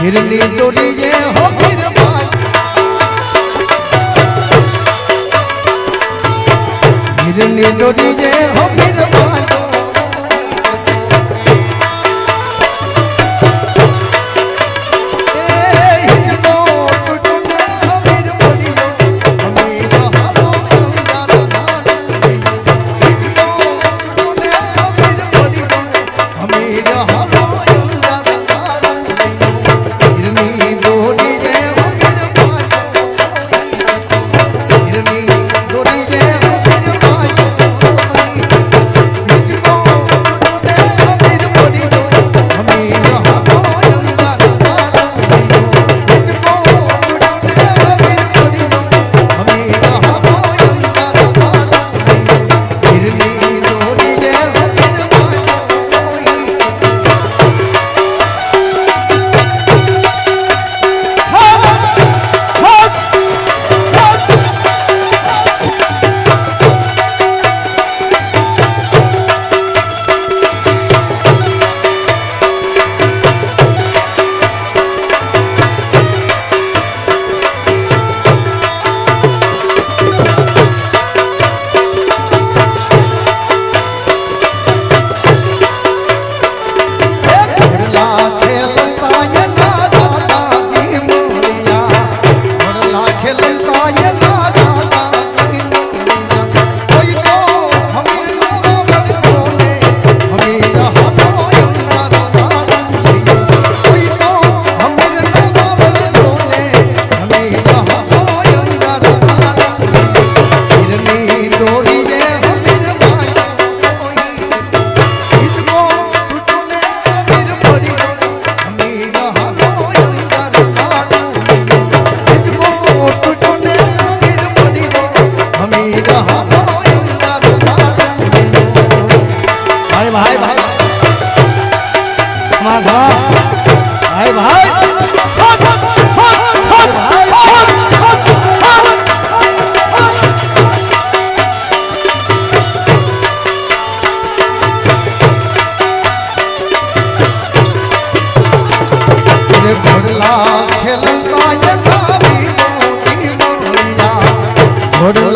हिरनी डोरी ये हो फिर हिरनी डोरी ये हो फिर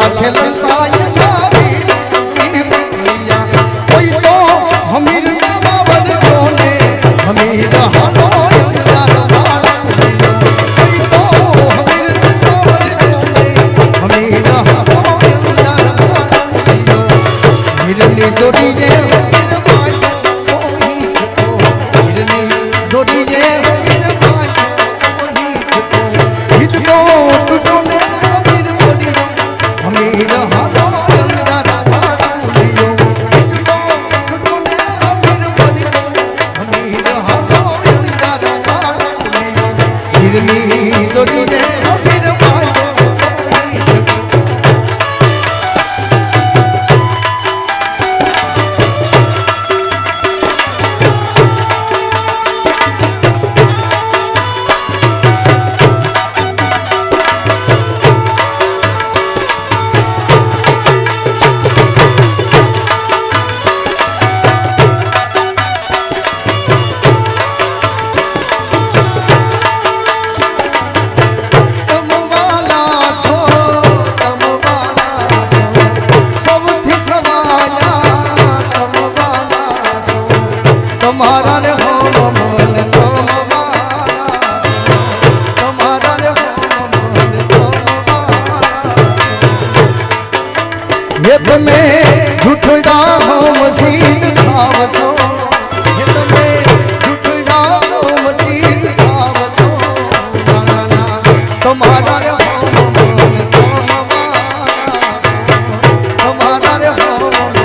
लाखे लंकाई मारी मैया कोई तो हमीर बाबन कोने हमीर हालो कोई तो हमीर बाबन कोने हमीर हालो हिरनी दोरी जे हिर माई कोही तो हिरनी दोरी जे हिर माई कोही तो हित को टुटो ने हमीर बोली हमीर हालो जरा लियो हित को टुटो ने हमीर बोली हमीर हालो जरा लियो हिरनी दोरी जे हमीर माई कोही तो तुम्हारा रे हो मन तुम्हारा रे हो मन ये तुम्हें झूठड़ा हो मसीह खावसो ये तुम्हें झूठड़ा हो मसीह खावसो तुम्हारा रे हो मन तुम्हारा रे हो मन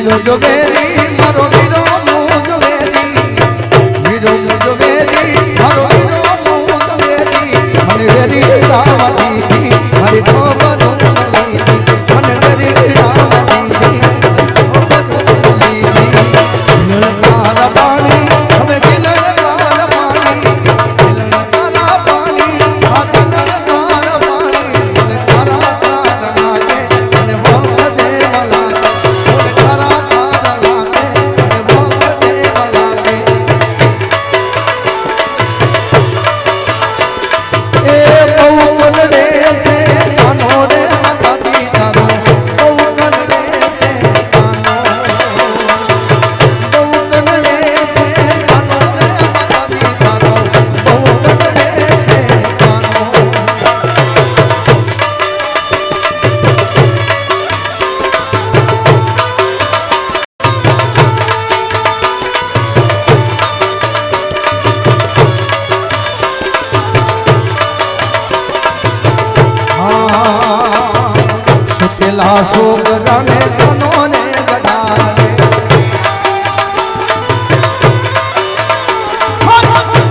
વીરો જોગેરી મારો વીરો જોગેરી વીરો જોગેરી મારો વીરો જોગેરી મને વેરી રાવા દીધી મારી ખબર લીધી મને વેરી રાવા દીધી તારા પાણી હવે દિલકાર પાણી તારા પાણી આ દિલકાર પાણી મને તારા તારા લાગે મને ભક્ત દેવા લાગે મને તારા તારા લાગે મને ભક્ત દેવા લાગે એ બહુ કનડે છે કાનો રે માતાજી તારો બહુ કનડે છે કાનો બહુ કનડે છે કાનો રે માતાજી તારો બહુ કનડે છે કાનો સુતેલા છોકરાને કાનો ને ગડાવે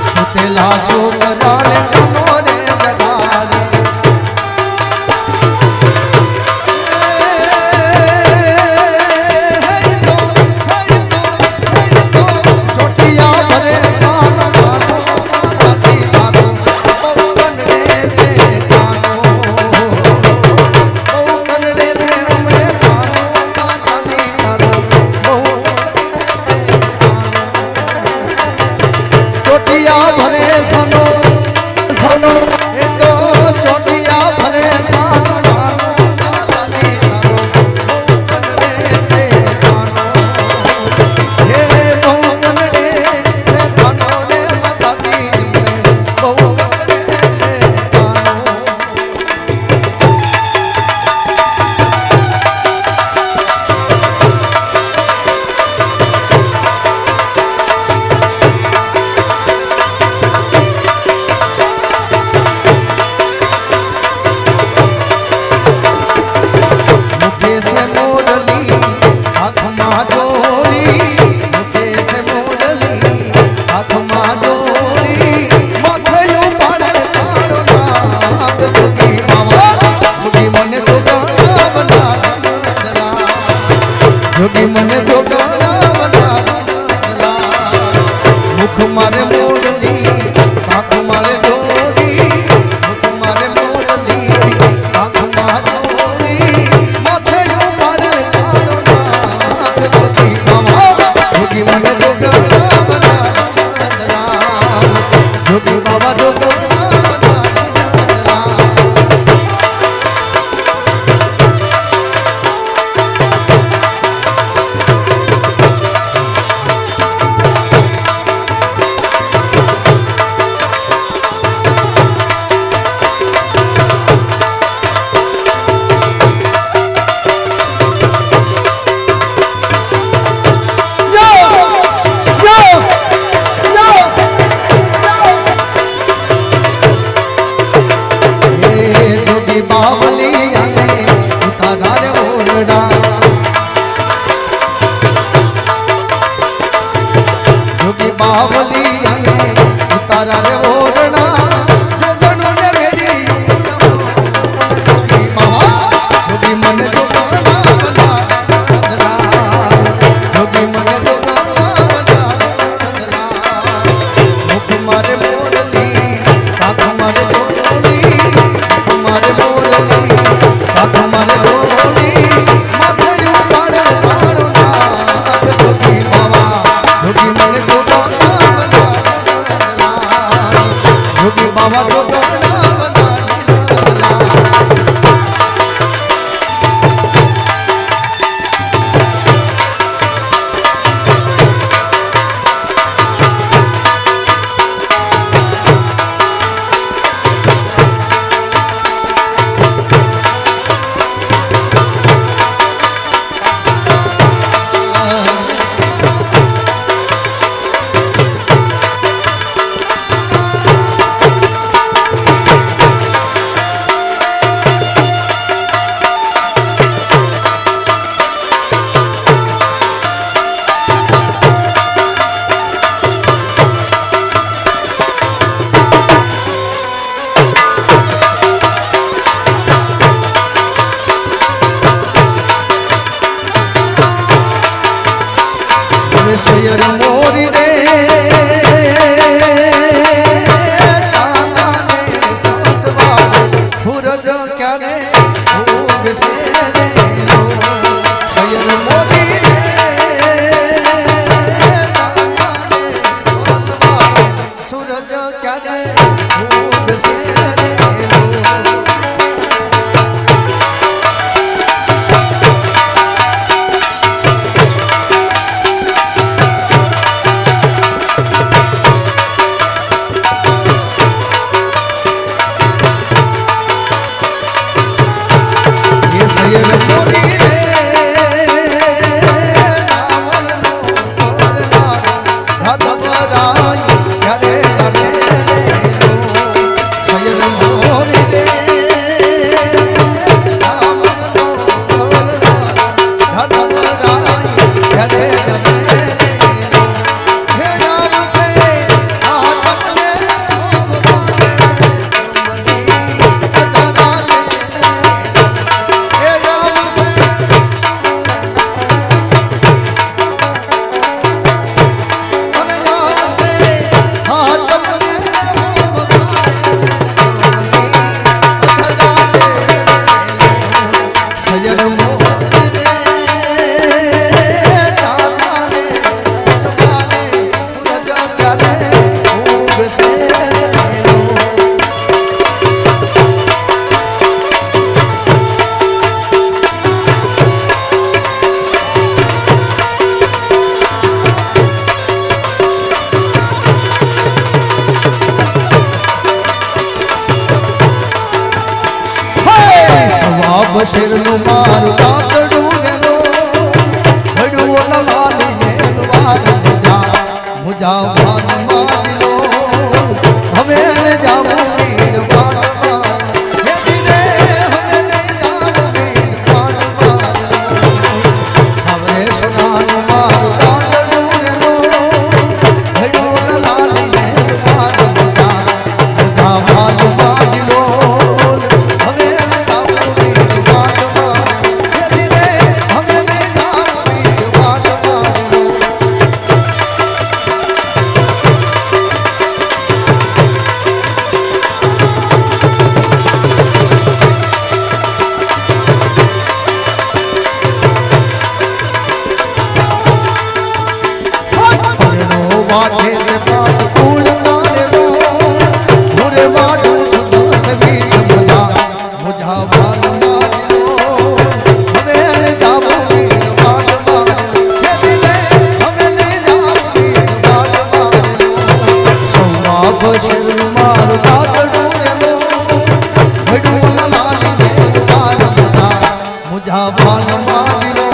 સુતેલા છોકરાને કાનો ને ગડાવે ચોટિયા ભરે સાનો કાનો માતાજી તારો બહુ કનડે છે કાનો બહુ કનડે છે અમને કાનો માતાજી તારો બહુ કનડે છે ચોટિયા ભરે સાનો સાનો એ તો ચોટિયા ભરે સાનો કાનો માતાજી તારો બહુ કનડે છે કાનો હે બહુ કનડે છે કાનો રે માતાજી બહુ કનડે છે કાનો મુખે છે મોરલી હાથમાં દોરી મુખે છે મોરલી હાથમાં દોરી માથેયું પાડે કાળો નાગ જોગી બાવા જોગી મને જોગા બનાવલા જોગી મને જોગા બનાવલા મુખ મારે મોરલી આંખ મારે દોરી મુખ મારે મોરલી આંખમાં દોરી માથેયું પાડે કાળો નાગ જોગી બાવા જોગી મને જોગા બનાવલા જોગી બાબા જોગા બનાવલા જોગી બાવલી અને ઉતારા રે ઓરડા જોગી બાવલી અને ઉતારા રે ઓરડા જોગણો ને વેરી જોગી બાવા જોગી મને જોગા બનાવલા જોગી મને જોગા બનાવલા મુખ મારે મોરલી આંખ મારે દોરી મારે મોરલી આંખ મારે દોરી માથેયું પાડે કાળો નાગ જોગી બાવા જોગી મને જોગા બનાવલા જોગી બાવા જોગા બનાવલા મોરી રે સૂરજ ક્યારે ઉગશે રે શયન મોરી રે સૂરજ ક્યારે ઉગશે રે શેરનું મારું તાતડું ગેલો ભડું લાલી જેલ વાર મુજા ભાન મારી લો હવે જાવું વીર પાડવા હે ધીરે હવે જાવું વીર પાડવા હવે સોનાનું મારું તાતડું ગેલો ભડું લાલી જેલ વાર મુજા ભાન મારી લો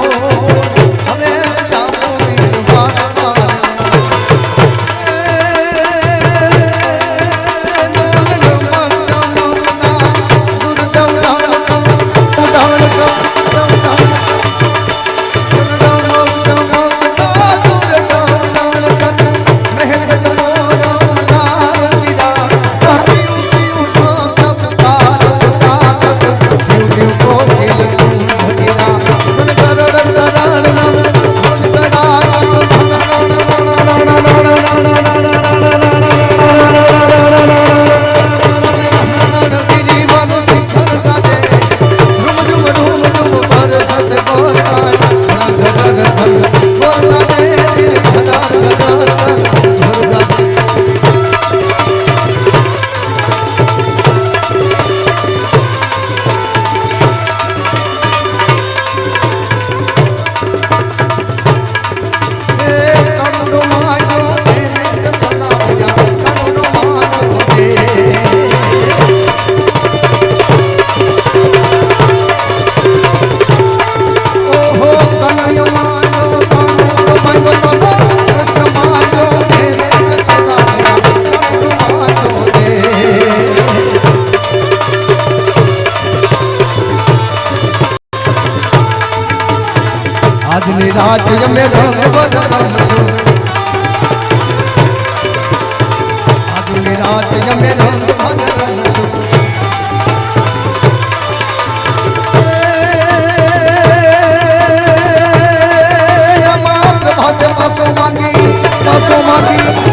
આજની રાત અમે રંગ રમશું આજની રાત અમે રંગ રમશું અમાર ભાતે પાસો માંગી પાસો માગી